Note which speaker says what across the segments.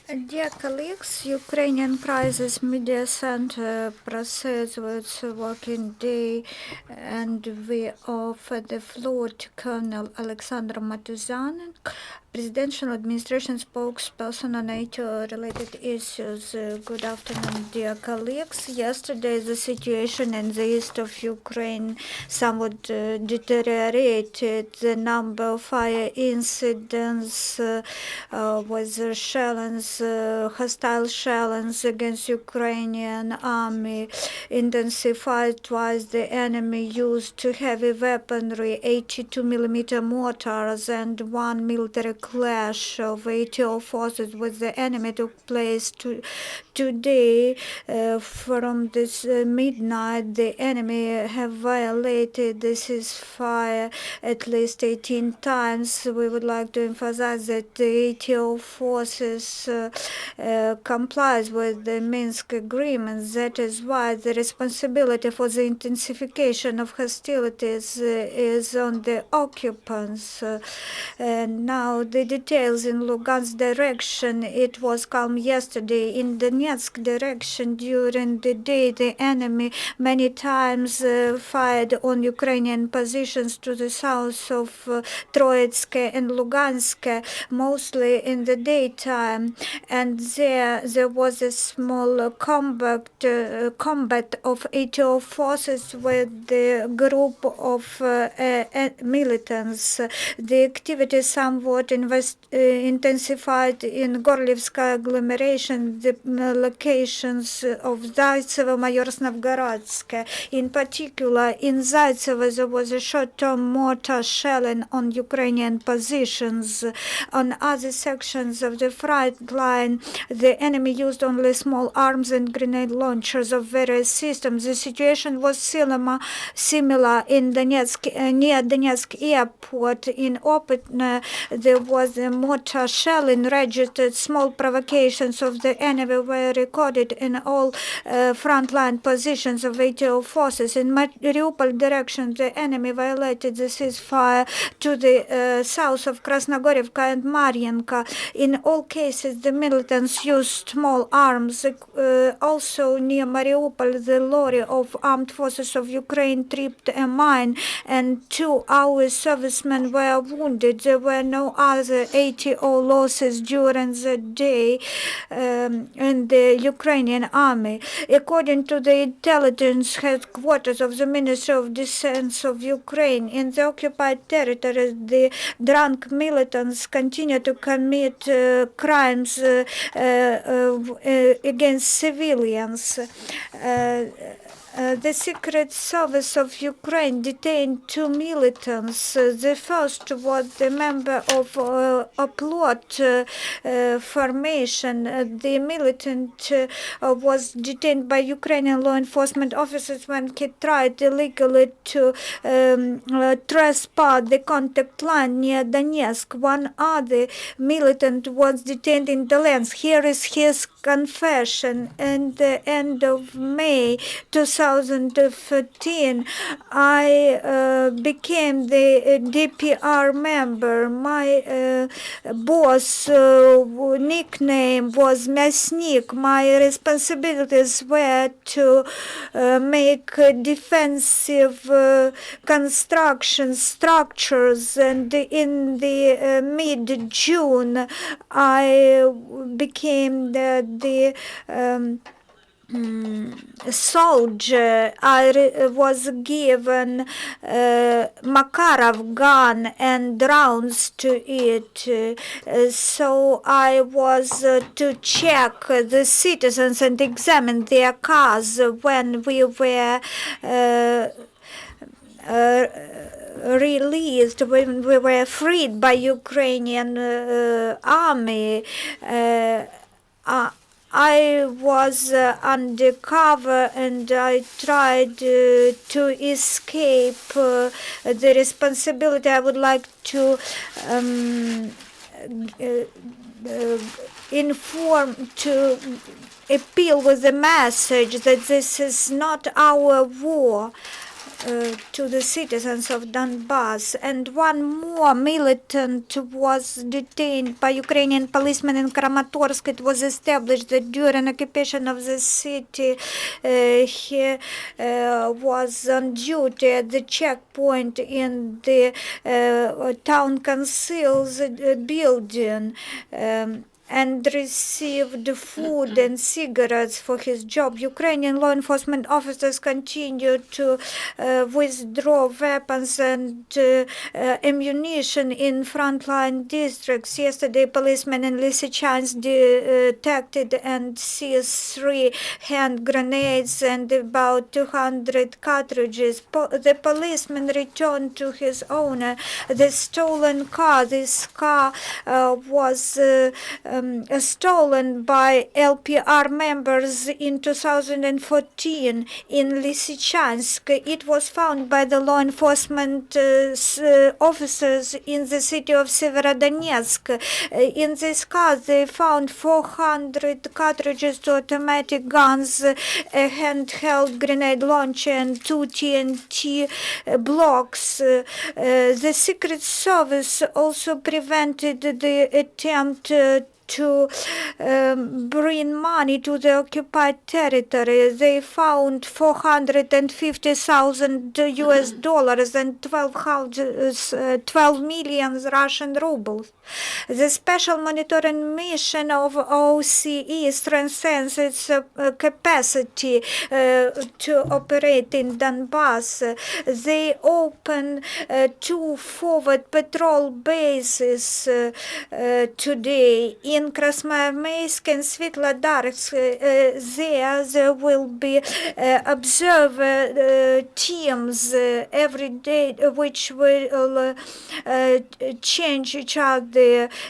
Speaker 1: Dear colleagues, Ukrainian Crisis Media Center proceeds with working day, and we offer the floor to Colonel Oleksander Motuzyanyk, Presidential Administration spokesperson on NATO-related issues. Good afternoon, dear colleagues. Yesterday, the situation in the east of Ukraine somewhat deteriorated. The number of fire incidents with shells, hostile shells against Ukrainian army intensified. Twice the enemy used heavy weaponry, 82mm mortars, and one military clash of ATO forces with the enemy took place today. From this midnight, the enemy have violated the ceasefire at least 18 times. We would like to emphasize that the ATO forces complies with the Minsk agreements. That is why the responsibility for the intensification of hostilities is on the occupants. And now the details in Lugansk direction. It was calm yesterday. In Donetsk direction during the day, the enemy many times fired on Ukrainian positions to the south of Troitsk and Lugansk, mostly in the daytime. And there was a small combat of ATO forces with the group of militants. The activity somewhat intensified in Gorlivska agglomeration, the locations of Zaitsevo, Mayorsnovgorodsk. In particular, in Zaitsevo, there was a short-term mortar shelling on Ukrainian positions. On other sections of the front line, the enemy used only small arms and grenade launchers of various systems. The situation was similar in Donetsk, near Donetsk airport. In Opitne, there was a mortar shelling registered. Small provocations of the enemy were recorded in all frontline positions of ATO forces. In Mariupol direction, the enemy violated the ceasefire to the south of Krasnogorivka and Marienka. In all cases, the militants used small arms. Also near Mariupol, the lorry of armed forces of Ukraine tripped a mine and 2 our servicemen were wounded. There were no other ATO losses during the day in the Ukrainian army. According to the intelligence headquarters of the Ministry of Defense of Ukraine, in the occupied territories, the drunk militants continue to commit crimes against civilians. The Secret Service of Ukraine detained 2 militants. The first was the member of a plot formation. The militant was detained by Ukrainian law enforcement officers when he tried illegally to trespass the contact line near Donetsk. One other militant was detained in Donetsk. Here is his confession. At the end of May 2015, I became the DPR member. My boss nickname was Мясник. My responsibilities were to make defensive construction structures, and in the mid-June I became the soldier. I was given Makarov gun and rounds to it. So I was to check the citizens and examine their cars when we were released, when we were freed by Ukrainian army. I was undercover and I tried to escape the responsibility. I would like to inform, to appeal with the message that this is not our war. to the citizens of Donbass. And one more militant was detained by Ukrainian policemen in Kramatorsk. It was established that during occupation of the city, he was on duty at the checkpoint in the town council's building. And received food and cigarettes for his job. Ukrainian law enforcement officers continue to withdraw weapons and ammunition in frontline districts. Yesterday, policemen in Lysychansk detected and seized 3 hand grenades and about 200 cartridges. The policeman returned to his owner the stolen car. This car was stolen by LPR members in 2014 in Lysychansk. It was found by the law enforcement officers in the city of Severodonetsk. In this car, they found 400 cartridges to automatic guns, a handheld grenade launcher, and 2 TNT blocks. The Secret Service also prevented the attempt to bring money to the occupied territory. They found $450,000 and 12 million Russian rubles. The special monitoring mission of OCE strengthens its capacity to operate in Donbass. They open 2 forward patrol bases today in Krasnoarmeysk and Svetlodarsk. There will be observer teams every day, which will change each other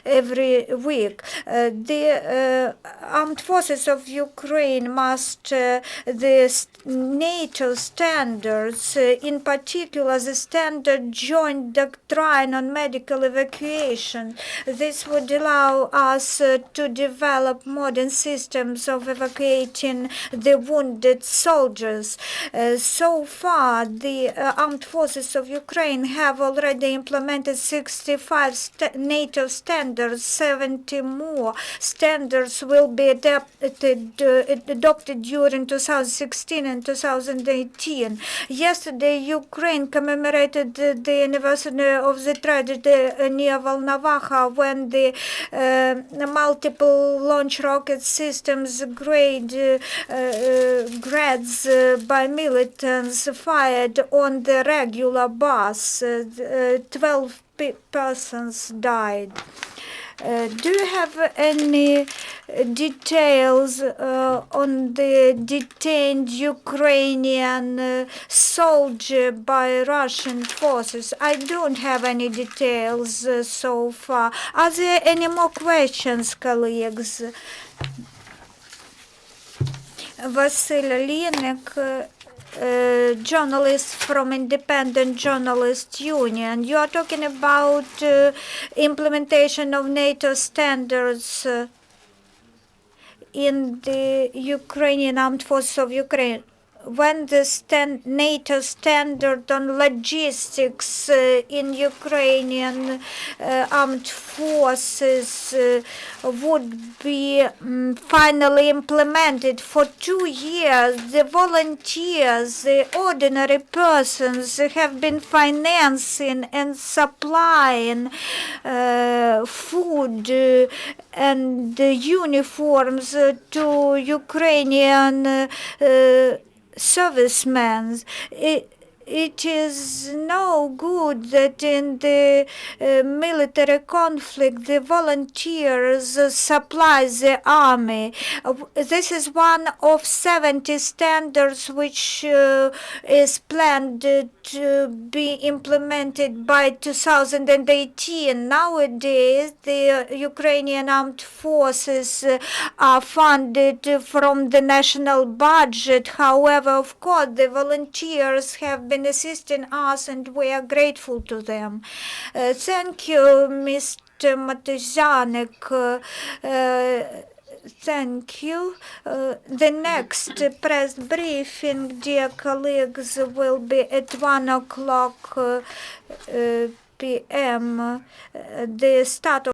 Speaker 1: every week. The armed forces of Ukraine must the NATO standards, in particular the standard joint doctrine on medical evacuation. This would allow us to develop modern systems of evacuating the wounded soldiers. So far, the armed forces of Ukraine have already implemented 65 NATO standards. 70 more standards will be adopted during 2016 and 2018. Yesterday, Ukraine commemorated the anniversary of the tragedy near Volnovakha when the multiple launch rocket systems grades by militants fired on the regular bus. 12 persons died. Do you have any details on the detained Ukrainian soldier by Russian forces? I don't have any details so far. Are there any more questions, colleagues? Vasil Linek, journalist from Independent Journalist Union. You are talking about implementation of NATO standards in the Ukrainian Armed Forces of Ukraine. When the NATO standard on logistics in Ukrainian armed forces would be finally implemented for 2 years, the volunteers, the ordinary persons have been financing and supplying food and uniforms to Ukrainian servicemen. It is no good that in the military conflict the volunteers supply the army. This is one of 70 standards which is planned to be implemented by 2018. Nowadays, the Ukrainian armed forces are funded from the national budget. However, of course, the volunteers have been assisting us and we are grateful to them. Thank you, Mr. Motuzyanyk. Thank you. The next press briefing, dear colleagues, will be at 1 o'clock p.m. The start of